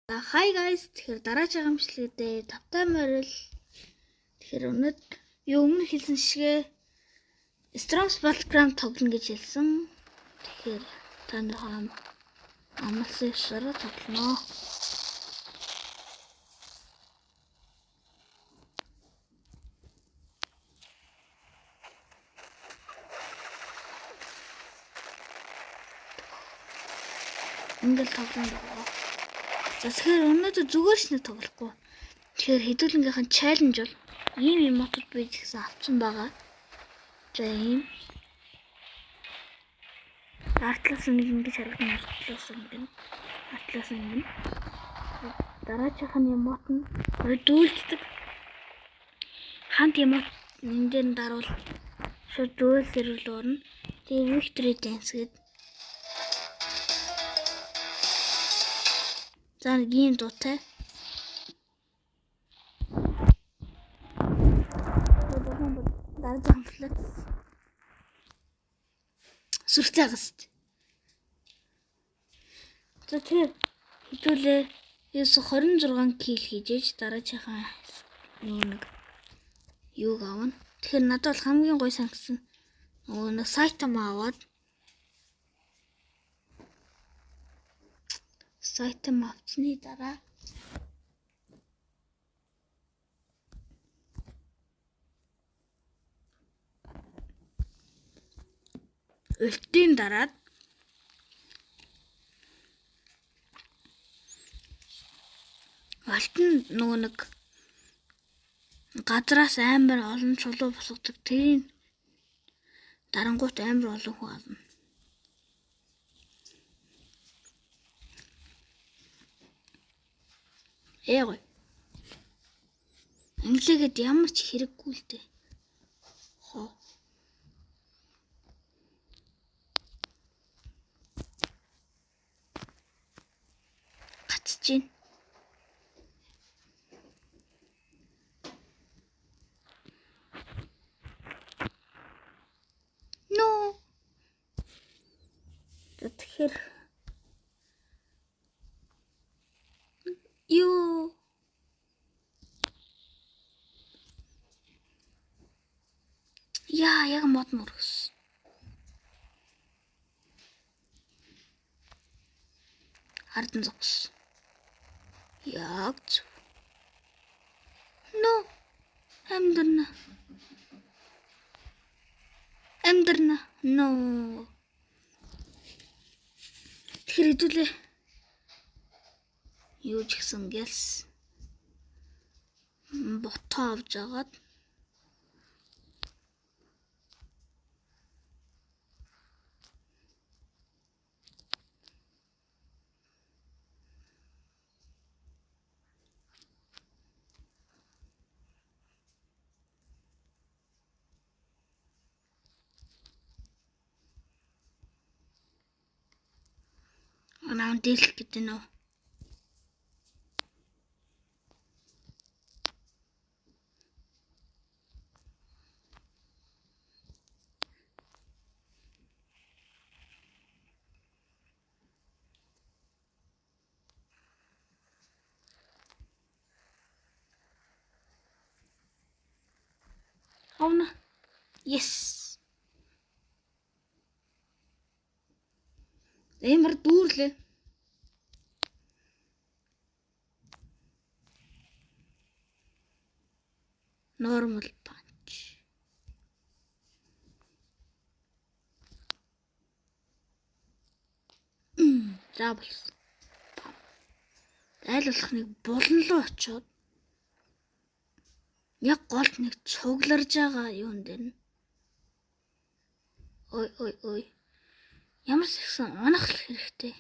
Hi guys, тэгэхээр дараагийн гамшлэгдээ тавтай морил. Тэгэхээр өмнө хэлсэн шигээ Strong's Battleground тоглоно гэж хэлсэн. Тэгэхээр та нар амлсан ёсоор тоглоно. Ингээл тоглоно. Тэгэхээр өнөөдөр зүгээр ч нэг тоглохгүй. Тэгэхээр хэдүүлэнгийнхэн чаленж бол ийм эмотод бий гэсэн авсан байгаа. За ийм артлаас нэг ингэж харагдана. Артлаас ингэ. Дараагийн эмот нь дүүлдэг. Хамт эмот энэ дээр даруул шууд дүүл зэрүүл орно. Тэгээ victory dance гэдэг. За нэг юм дуутай. Сүртэй гast. За тэр хэдүүлээ 26 кил хийжээж дараачихаа нэг юуг авна. Тэгэхээр надад бол хамгийн гой санагсан нэг сайтам аваад сайтам авсны дараа өлтийн дараад алтан нөгөө нэг газраас амар олон чулуу босгодог. Тийм дарангуут амар олон хүн авна. Эгой. Англигээд ямар ч хэрэггүй л дээ. Хоо. Гацчихин. No. Тэгэхээр юу яг мод мөргс. Ардан зогс. Яг зөв. No. Амдэрнэ. No. Тэгэхээр хэдүүлээ юу ч гэсэн гэлс ботоо авч агаад анаа дэлэх гэдэг нөө. Авна. Yes. Эмэр дүүрлээ. Normal punch. Doubles. Айл болох нэг булан руу очиод яг голд нэг цугларж байгаа юун дээр нь. Ой. Ямар ч унах хэрэгтэй.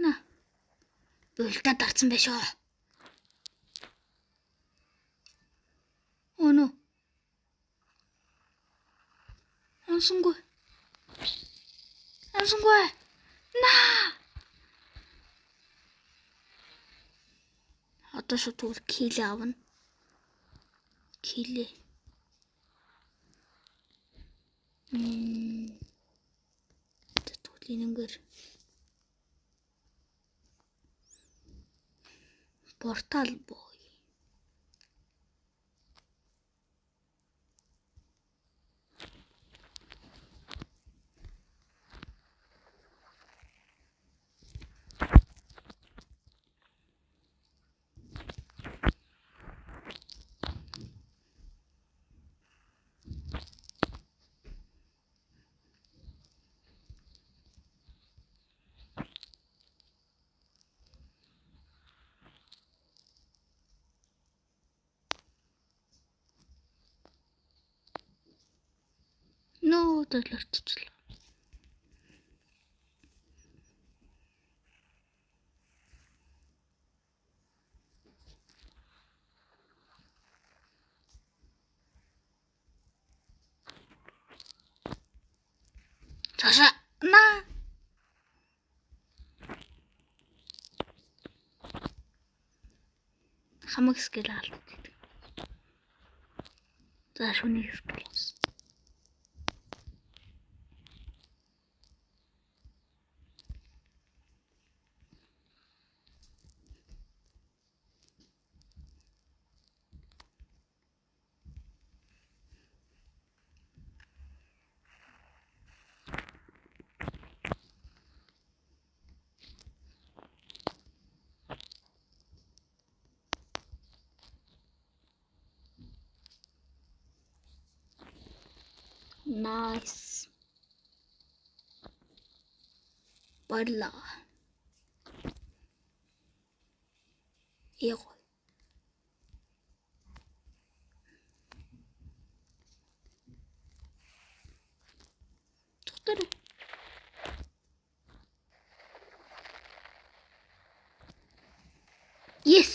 На. Бултаа дарсан байх шүү. Өнөө. Ансангой. На. Одоо шууд түр кил авна. Килээ. Линэнгээр портал боо. Нөө доллартчлаа. Цаша на. Хамаг скил алт. За шүний скил. Nice. Барлаа. Яа. Доктор. Yes.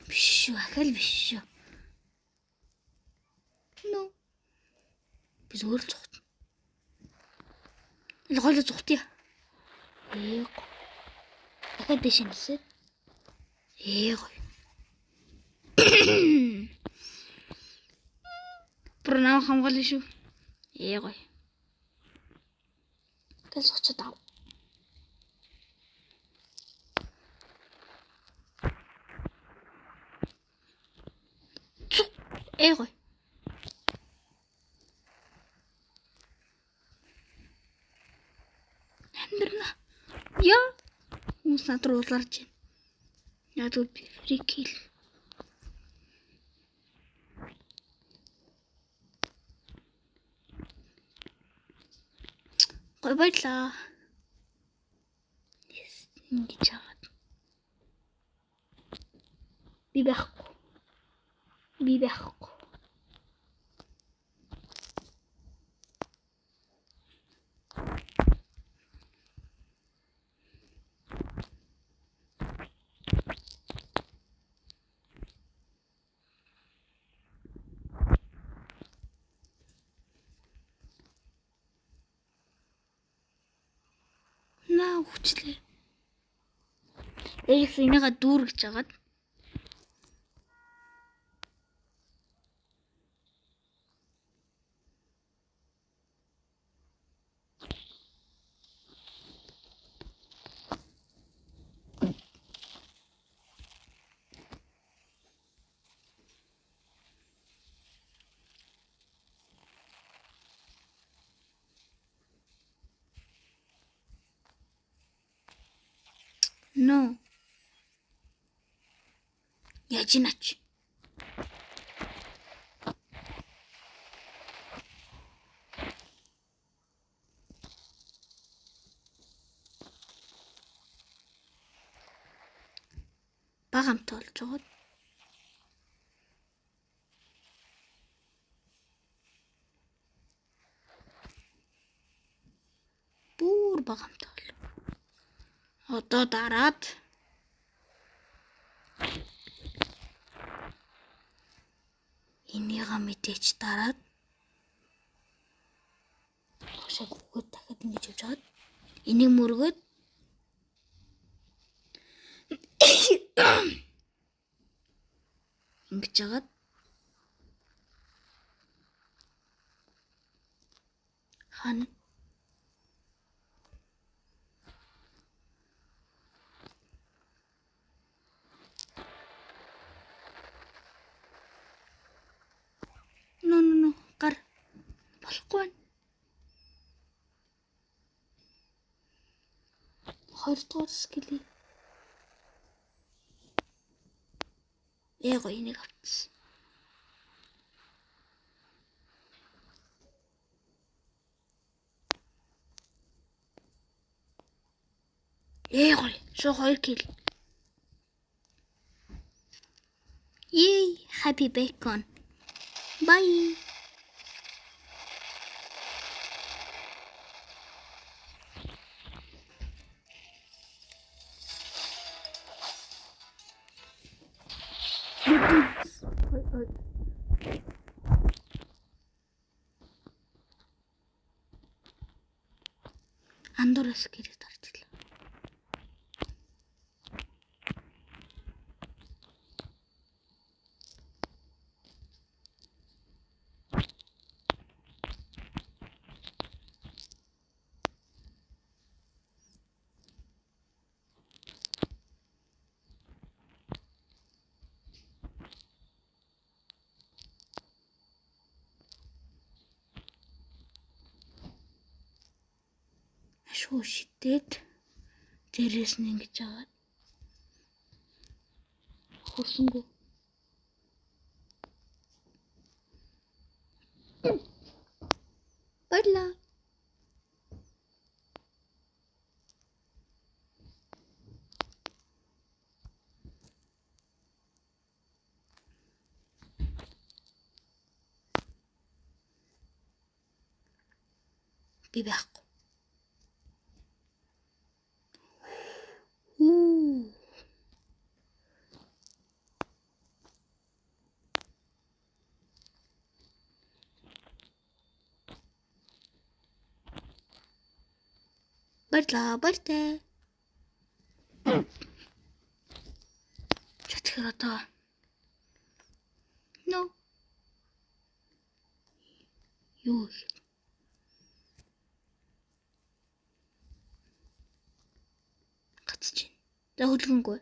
Биш үү, ахал биш шүү. Нөө. Бид өөр зүгт. Л гол зүгтээ. Дахиад дэш юмсээ. Гоё. Пронав хамгаална шүү. Гоё. Тэс очоод ав. Гоё. Амьдрна. Яа. Хүмүүс над руу улаарч байна. Яа тут фри кил. Гой баярлаа. Ингэж хаад. Би байхгүй. Наа хүчлээ. Эрикс энийгээ дүүргэж жагаад. No. Яаж наач? Багамтай болж байгаа. Бүр багамтай бол. Одоо дараад энийгээ мэдээч дараад Цаашаа өгөөд дахиад ингэж явж хагаад энийг мөргөөд ингэж хагаад хаана гар болохгүй байна. 2 дугаар скили. Яагаад энийг авчихсан? Шо 2 кил. Yay, happy bacon. Bye. Андуурас гэрээ тарчлаа. Шуу шидэд дээрээс нь ингэж аваад хөрсөнгөө баярлаа. Би байхгүй. Баяртай. Чөтгөр одоо. No. Юу. Гацж байна. За хөлгөнгөө.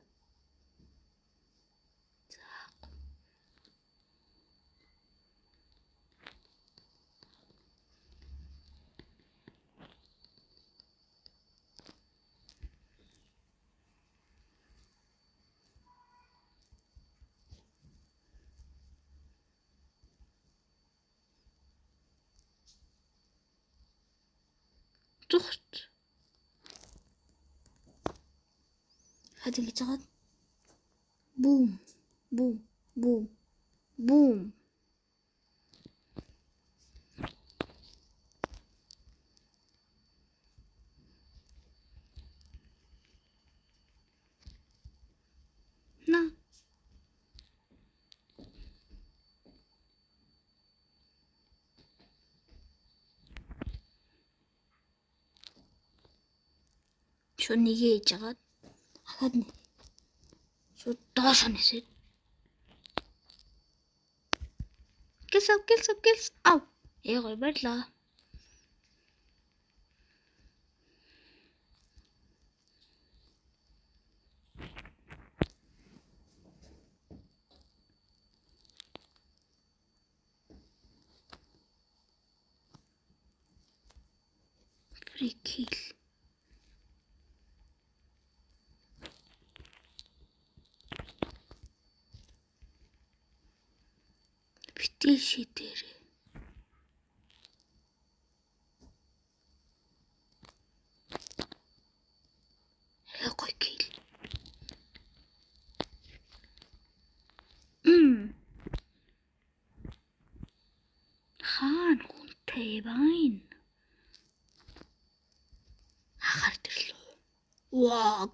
Зүгт. Хад ингэж хагаад бум. На. Шууд нэгээ хийж агаад хахад шууд доос нисээд Kills. Ау. Яагаад баярлаа. Free kill. Битгий шидээр. Яагаад kill. Хаан хүнтэй байна. Ахаар төрлөө. Ваг.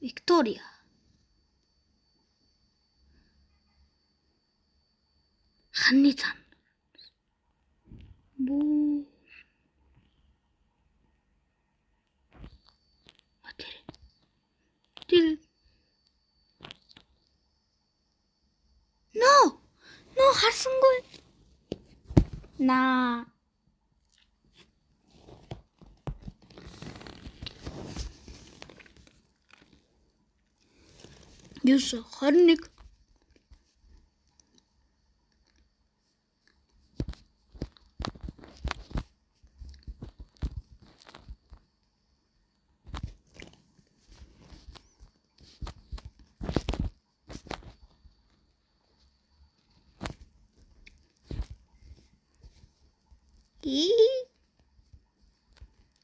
Виктория. Ханны цаана. Бүү. Тэр. Но харсангүй. Наа. Юус 21.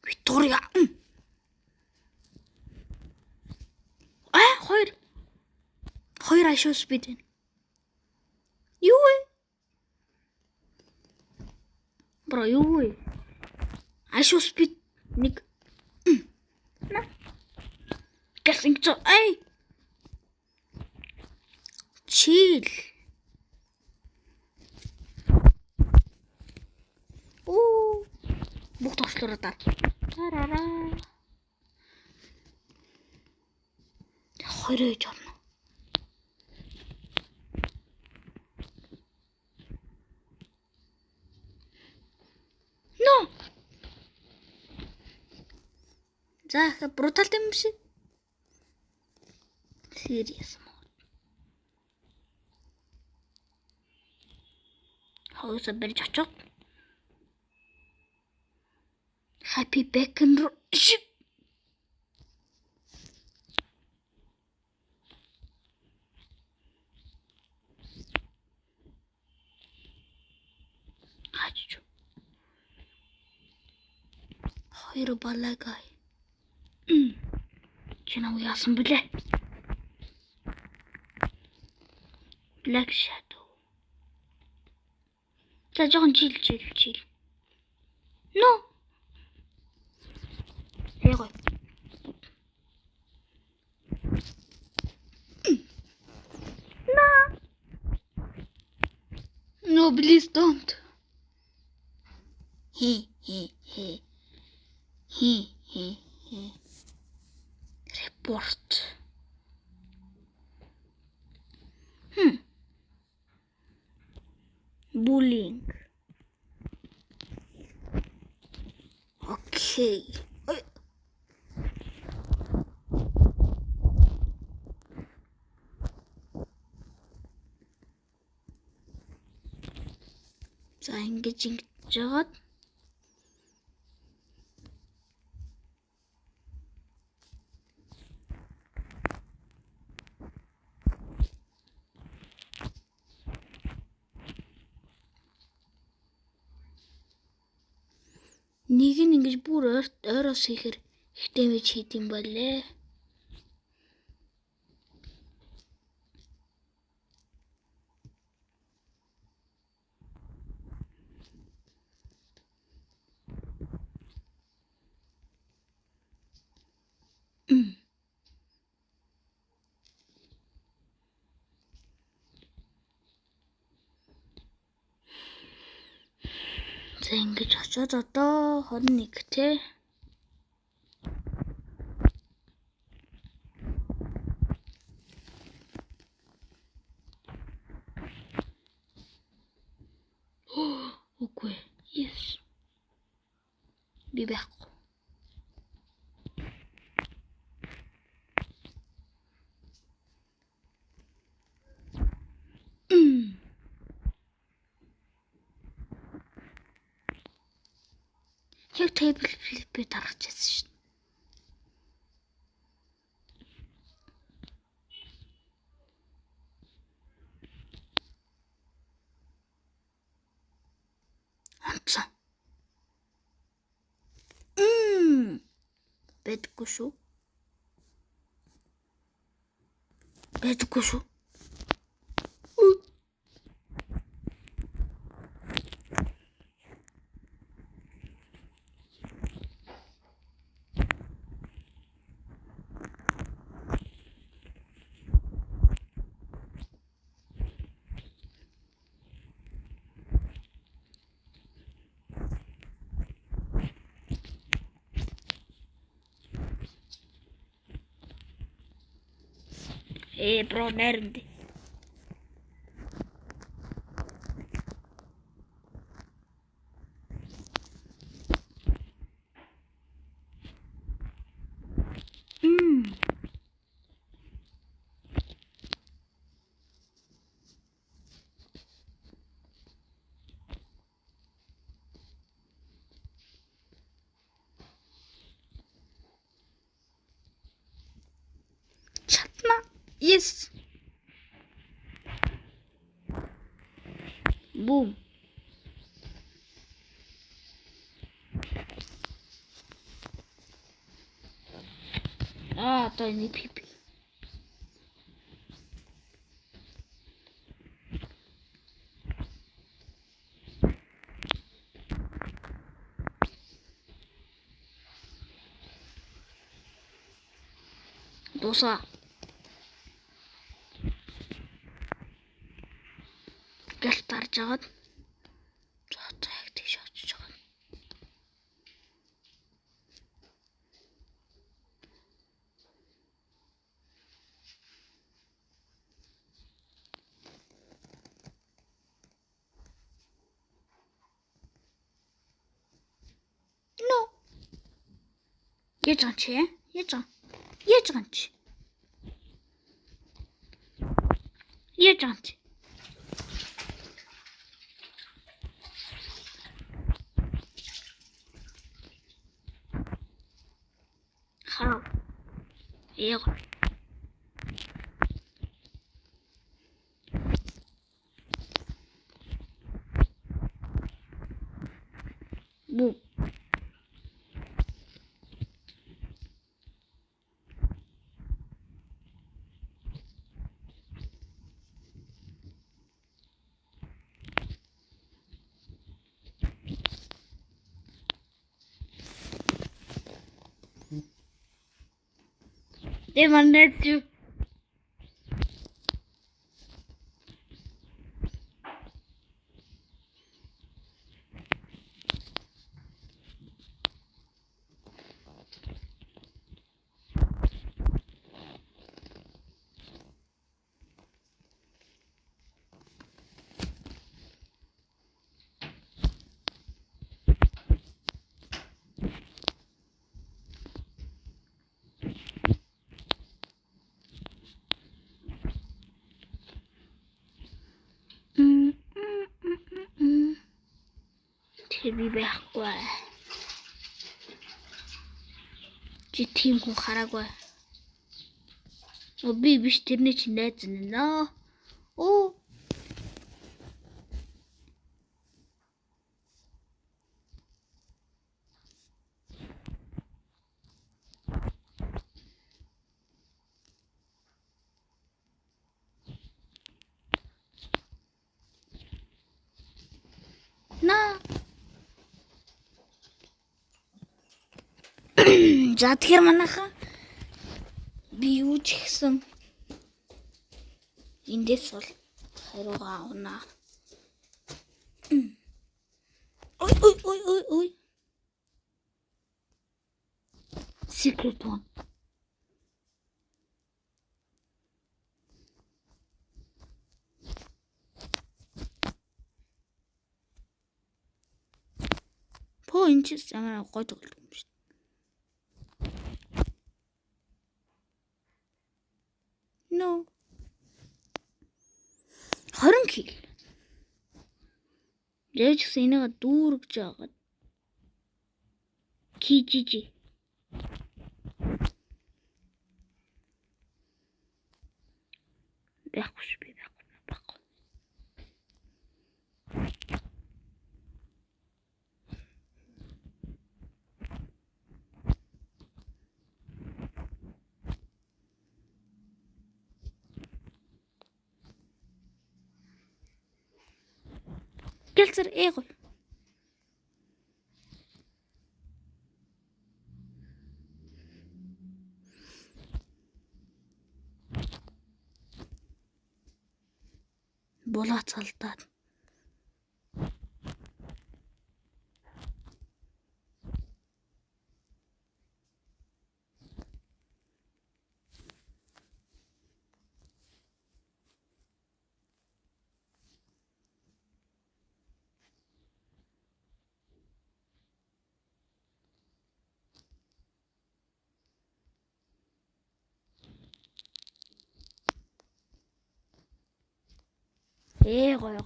Виктория. Хоёр ашуу спид байна. Юу вэ? Бро юу вэ? Ашуу спид нэг. На. Гэсинч ай. Чил. Оо. Бүх тослороо таа. Тарараа. Хоёроо жорно. За, брутал юм шиг. Serious mode. Хөөсө бэрж очоо. Happy bacon shit. Хачу. Хоёр балагай. Чинаа яасан блэ? Black Shadow. За жоохон чил. No. Яагаад? No, please don't. He. Report. Bullying. Okay. За ингэж жагаад нэг нь ингэж бүр ойроос хийхэр их дэмэж хийд юм байлээ. За ингэж очоод одоо 21 те. Үгүй. Yes. Би байхгүй. Яг table flip-ийг дарах гэсэн шин. Онцсон. Бэдгүй шүү. Бро найранд. Чатна. Yes. Boom. То не пипи. Дуусаа. Гэл тарж агаад цаацаа яг тийш очиж байгаа. No. Яаж байгаа чи? Яаж байгаа чи? Яаж байгаа чи? Хаа. Яа. Бу. They wanted to. Би байхгүй. Чи тийм хүн хараагүй. Би биш тэрний чинь найз нэ. Оо. На. За тэгэхээр манайхан би юу ч ихсэн эндээс бол хариугаа авна. Ой. Secret one. Энэ ч амар гой тоглох юм шүү. No. 20 кил. Яаж ч энийг дүүргэж байгаа. Кижижи. Байхгүй шүү би байхгүй. Гэлцэр эго. Булаа цалдаад. Гой.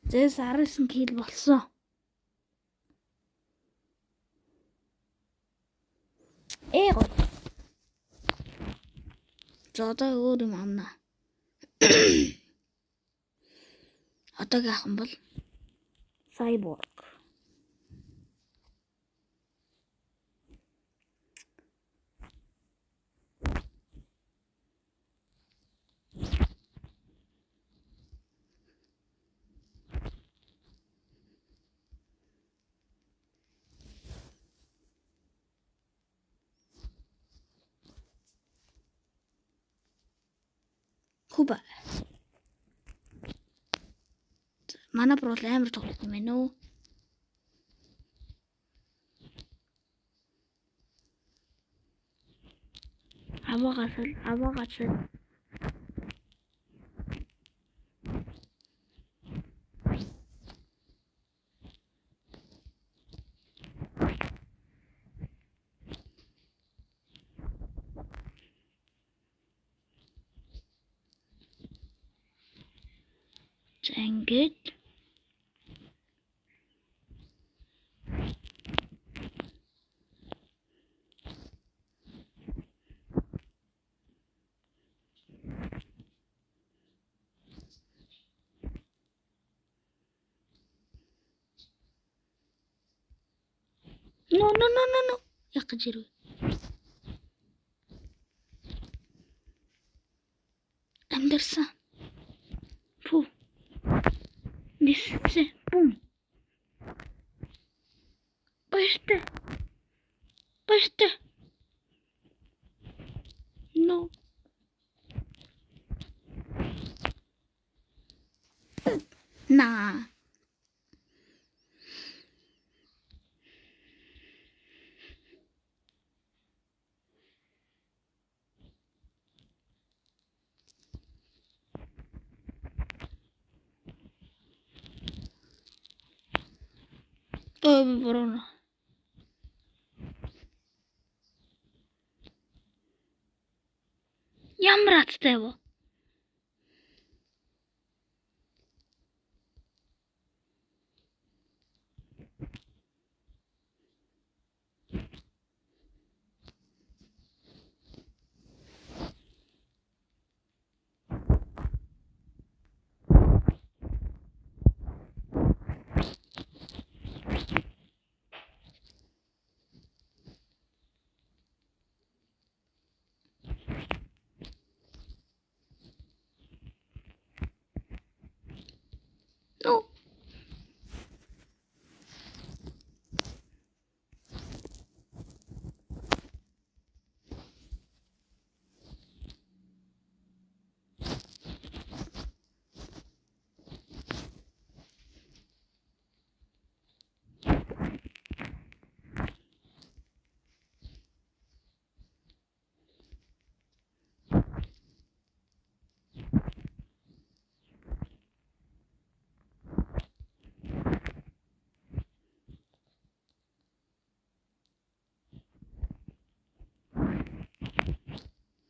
Зэс 19 кил болсон. Гой. За одоо өөр юм амна. Одоогийн ах юм бол Cyborg. Куба. Манай брол амар тоглох юм байна уу? Аваагасал. За ингээд No. Яг гэж ирв. Амьдэрсэн. Пүү. Ниссэн. Бум. Баяртай. No. Nah. Bruno. Ямар аттай вэ? No.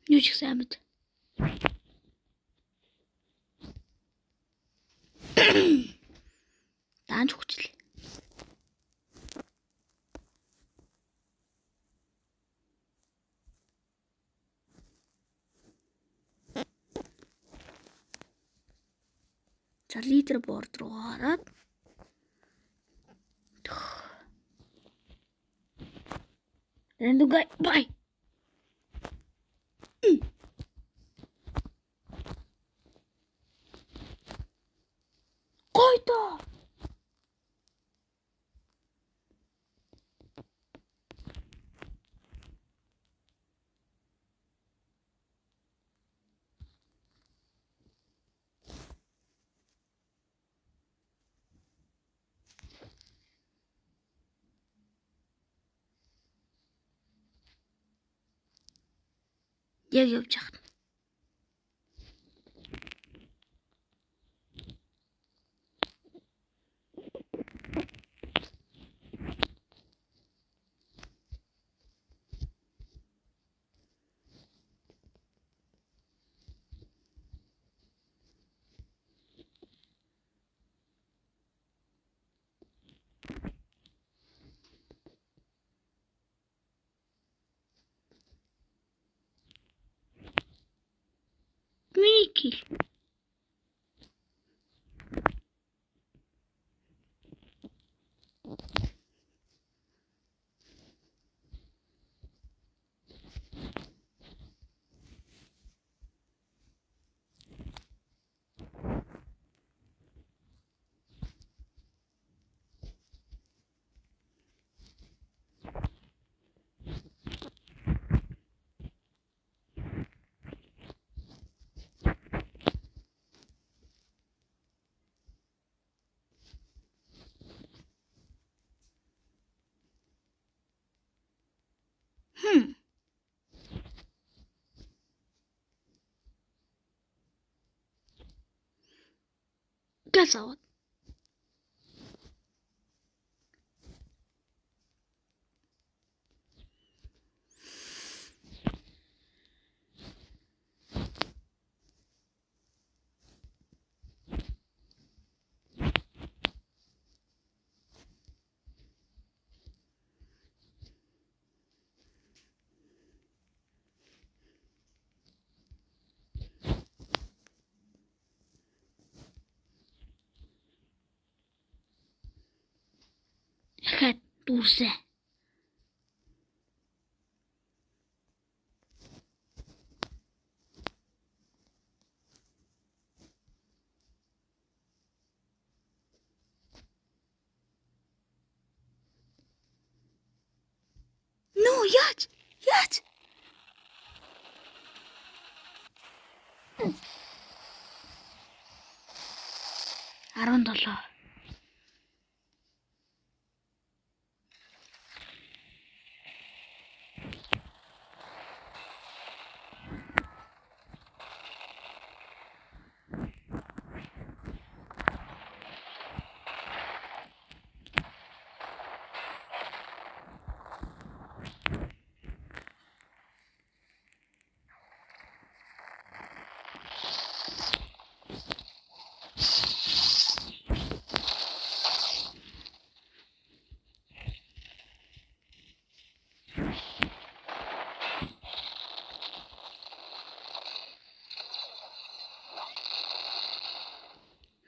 Юу ч гэсэн амьд. Даанч хүчлээ. За лидер борд руу хараад Random guy. Bye. Който. Яг явж яах. хийх. Газ аваад. Дахиад дүүрсэ. Нөө яаж? 17.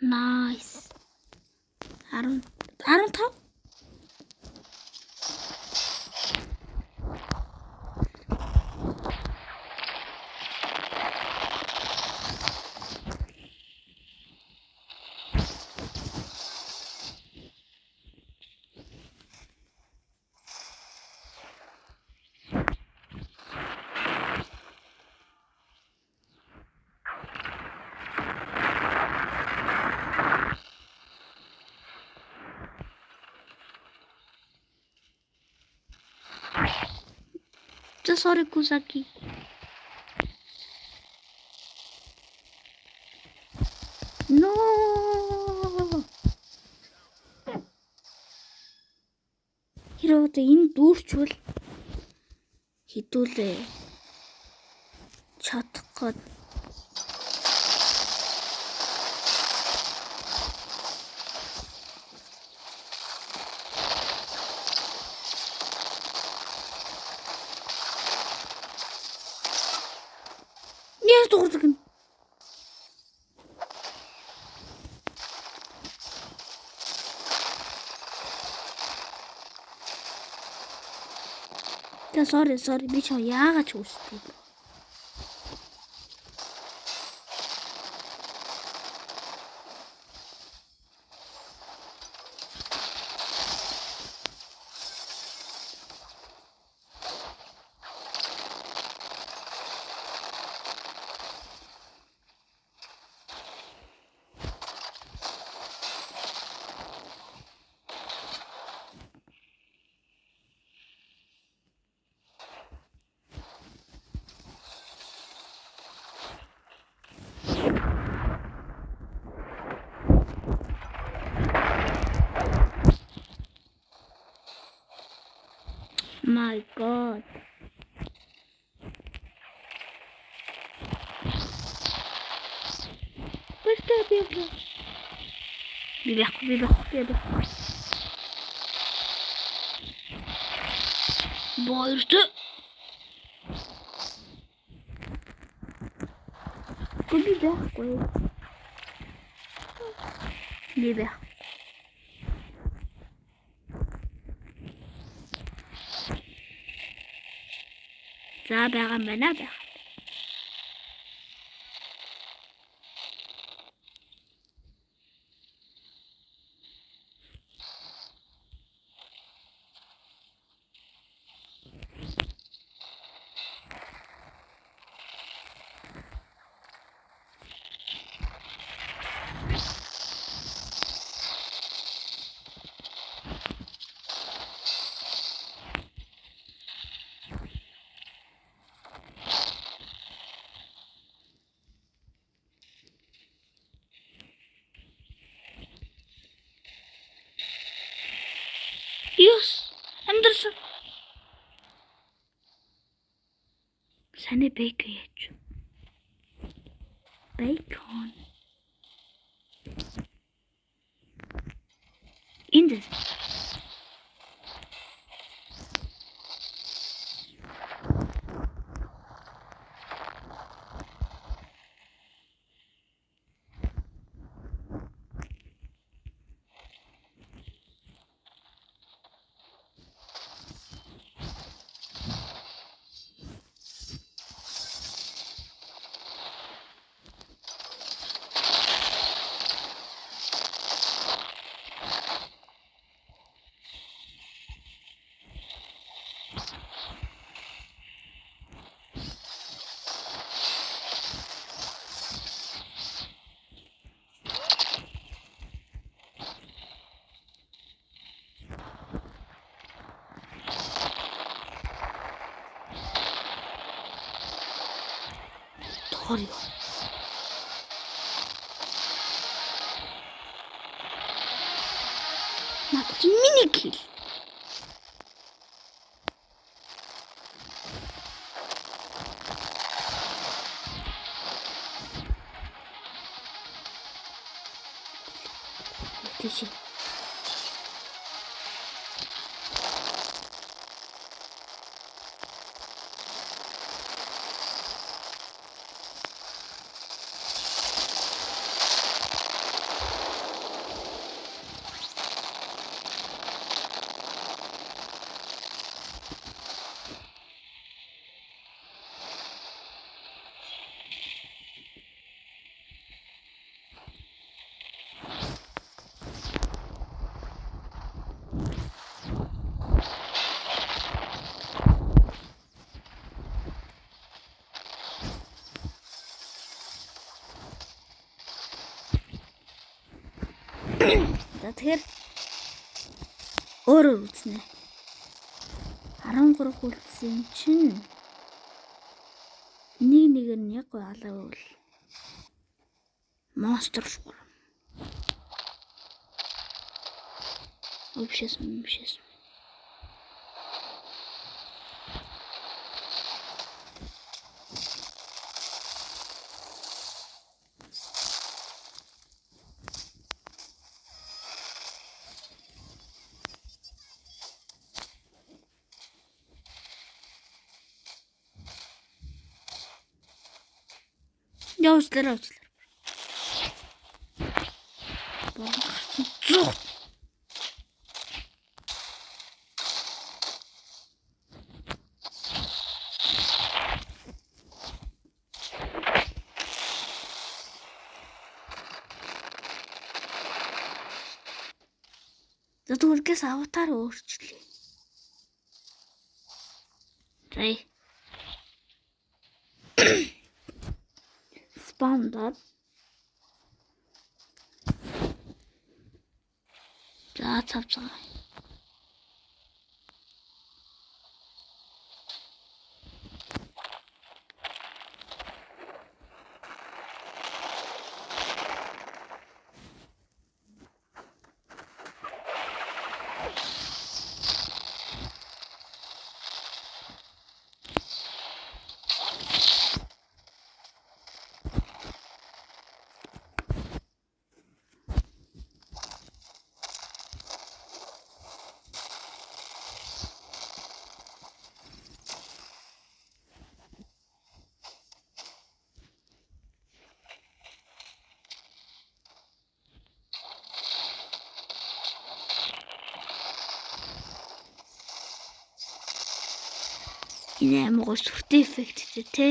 Nice. 15. Sorry, Kusaki. No. Хэрвээ энэ дүүрчвэл хідүүлээ. Чадах гээд. Дурдаг нь. Sorry би ч яагаад ч үстэй. My God. Бибяху. Боёртой. Би байхгүй. Би байх. За байгаа юм байна байх. Юус амдэрсэн. Саний бэйкон яач. Бэйкон. Энд. Тохор юу? Надад миний кил. Тийш. За тэгэхээр өөрөө үзнэ. 13 үлдсэн чинь нэг нь яг алавал монстр шугар. Вообще. Явуулаа. Зух. Зүгээрээс аватар өөрчлөе. Зай. Спаундад. За цавцгаа. Энэ амар сүртэй эффекттэй те.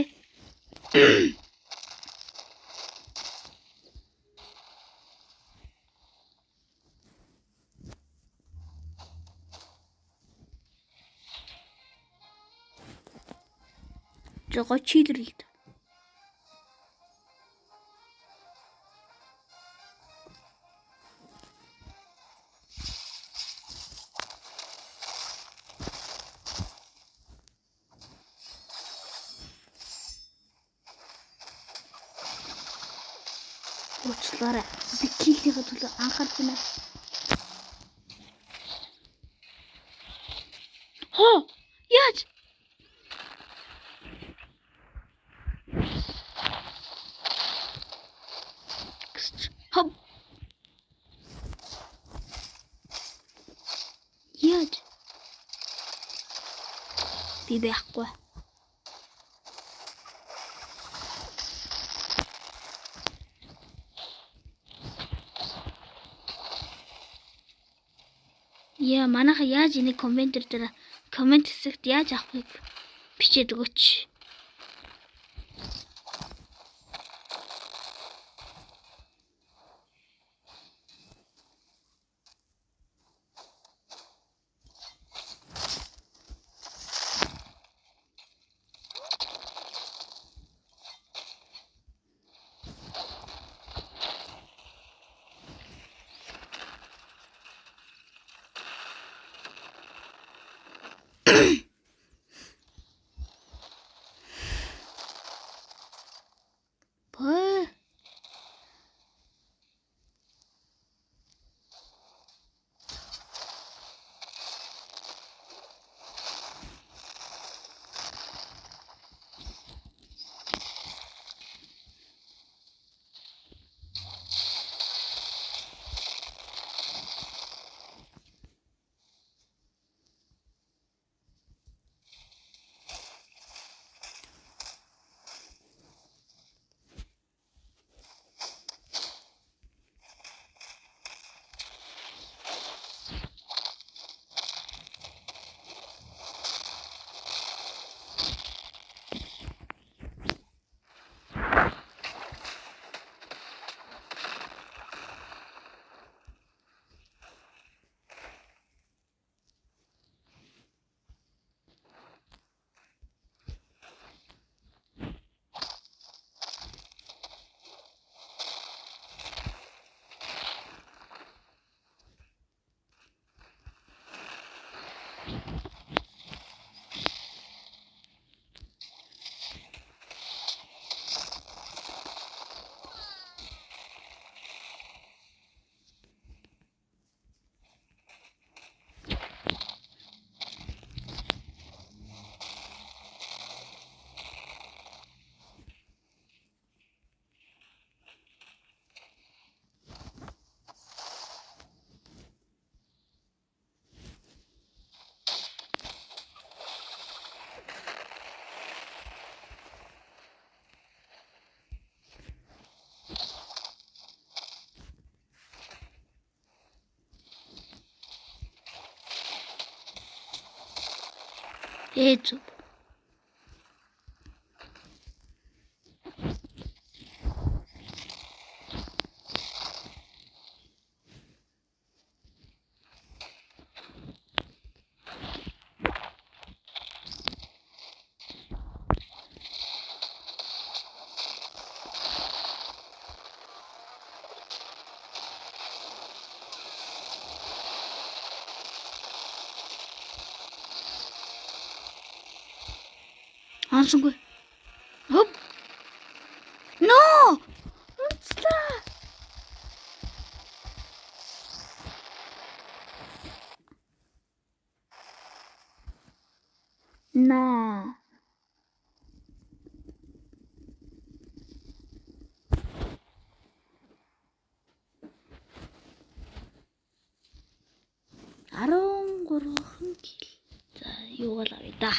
Жого чилрэлт. Уучлаарай. Би киллийнхээ төлөө анхаарсан байна. Хоо! Яаж? Хоп. Яаж? Би байхгүй. Яа, манайха яаж энийг комментэр дээр коммент хэсэгт яаж авахыг бичээд өгөөч. Боо. Ээж. Ансангүй. Хоп. No! Унцлаа. No. Арон гурван кил. За, юу болоо да.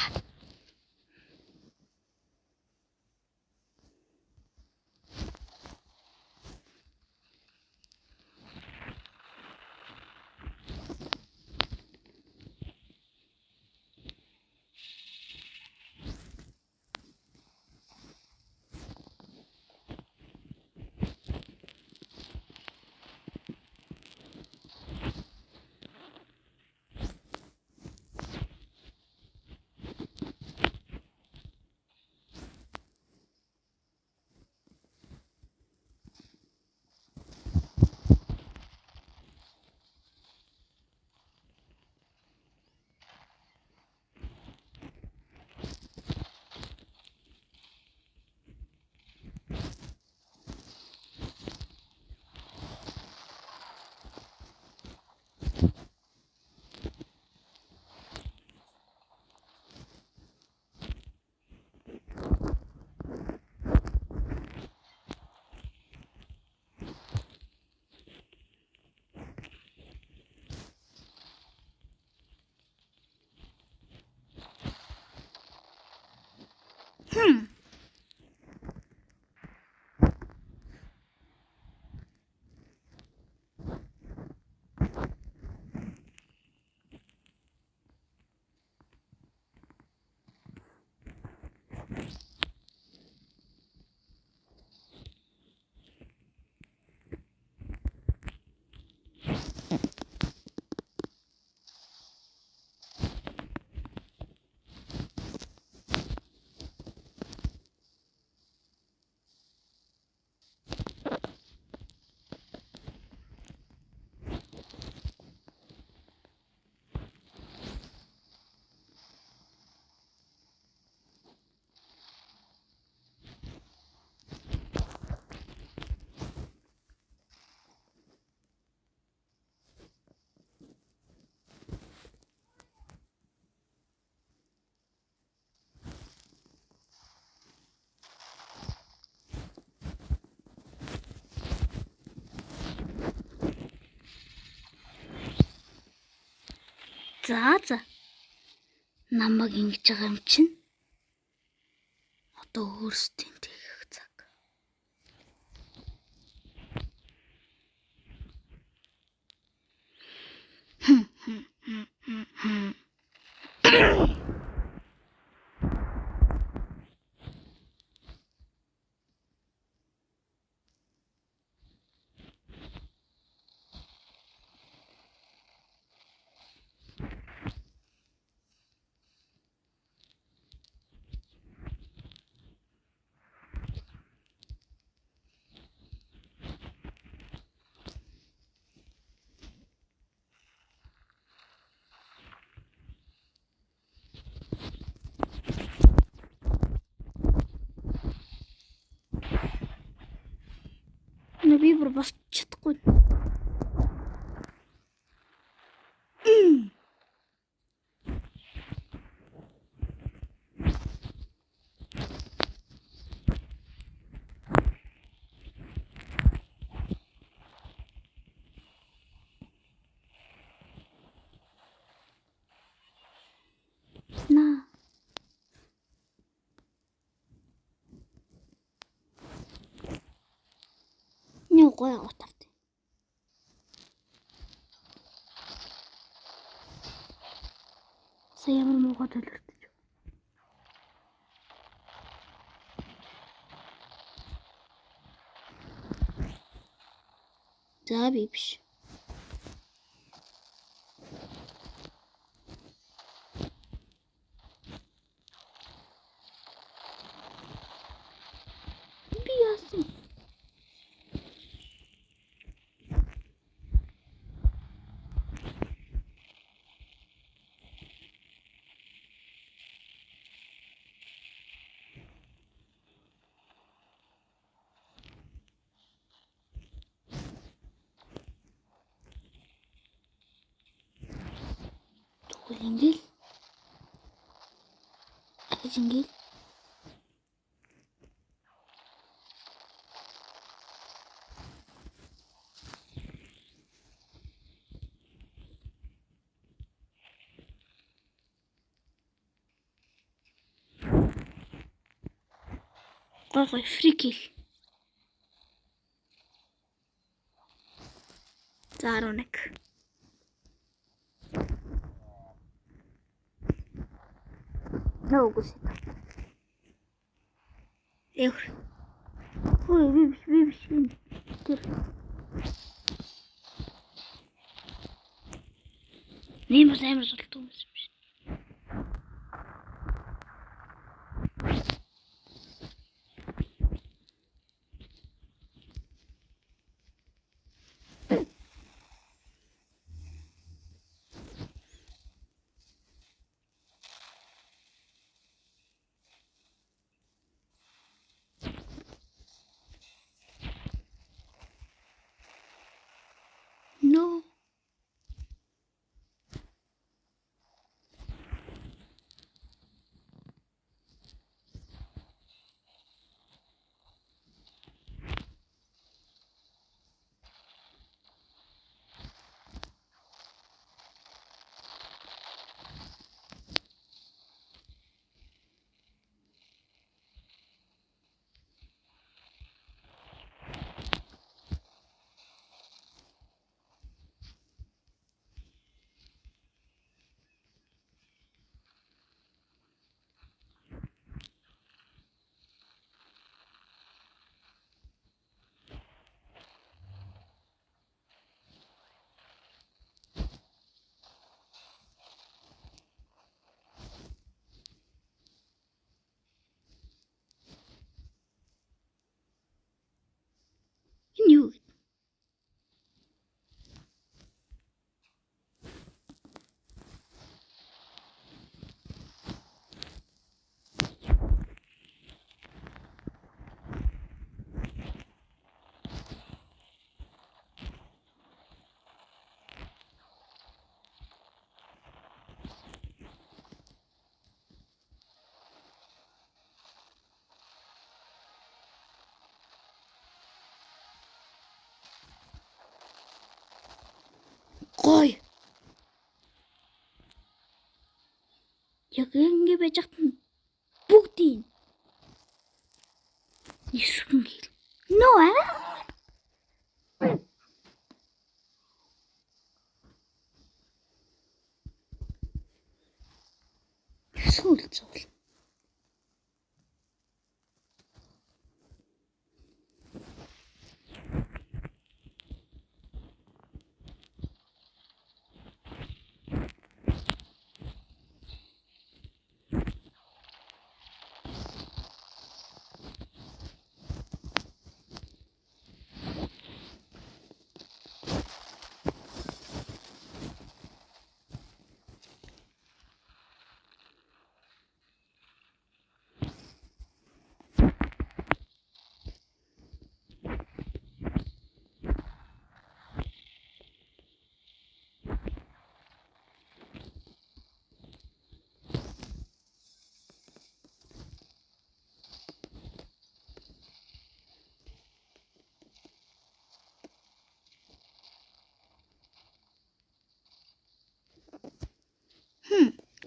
За. Намайг ингэж байгаа юм чинь. Одоо өөрсдийн тэгэх цаг. Би бүр босч чадахгүй. Гоё утаартай. Сая ямар муугаа төлөрдөж. За би биш. Би яасан? Ингээл ингээл гой фрикил. За 11. Нөөгүй. Ой, би биш. Тэр. Нэмэр амар султуу юм биш. No. Гоё. Яг ингэ байж хат бүгдийн нисгэн хэл. Нөө сүүл цуул.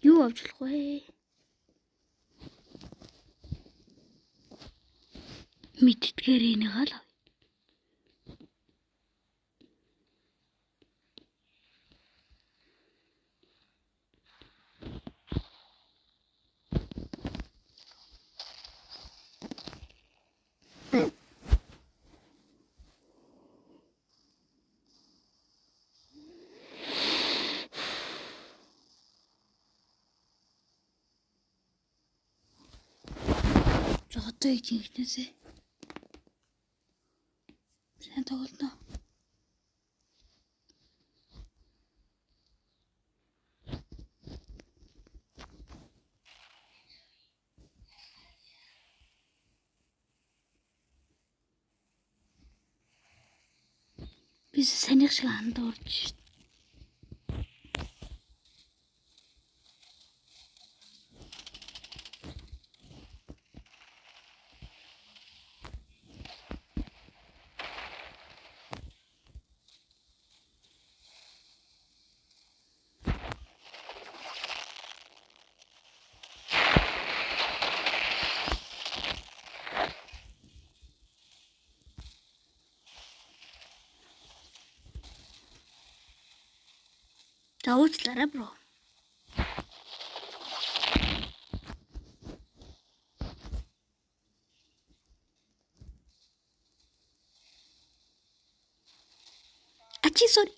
Юу авчлах вэ? Мэддгээр энийг алав. Одоо ихнээсээ сайн тоглоно. Би санийх шиг андуурч шít. За уучлаарай бро. Ачи sorry.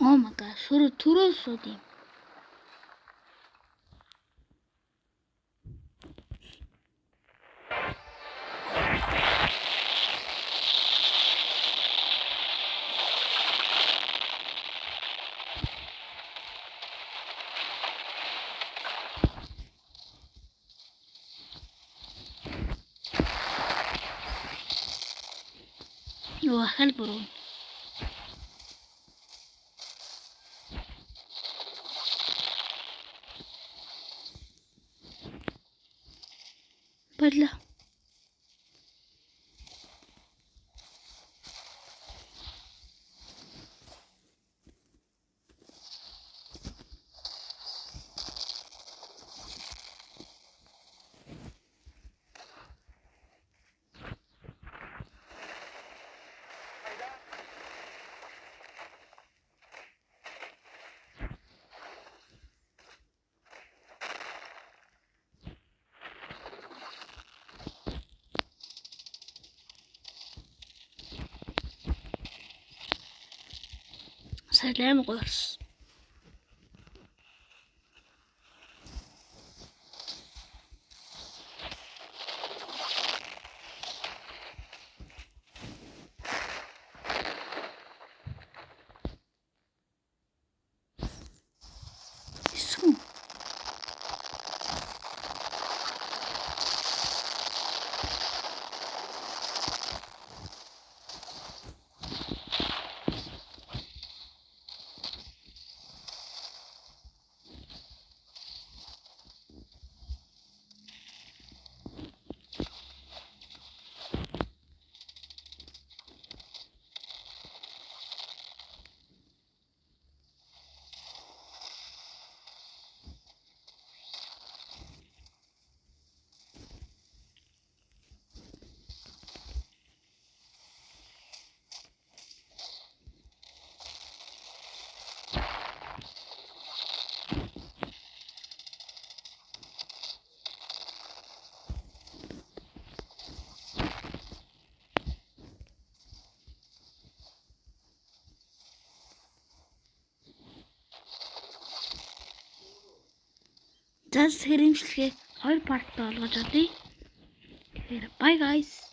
Oh my god, түрөө шууд юм. Юу ахал буруу. Баярлалаа. Салам гоос. За тэгэхээр имчилгээ 2 партаа олгож олъё. Тэгэхээр bye guys.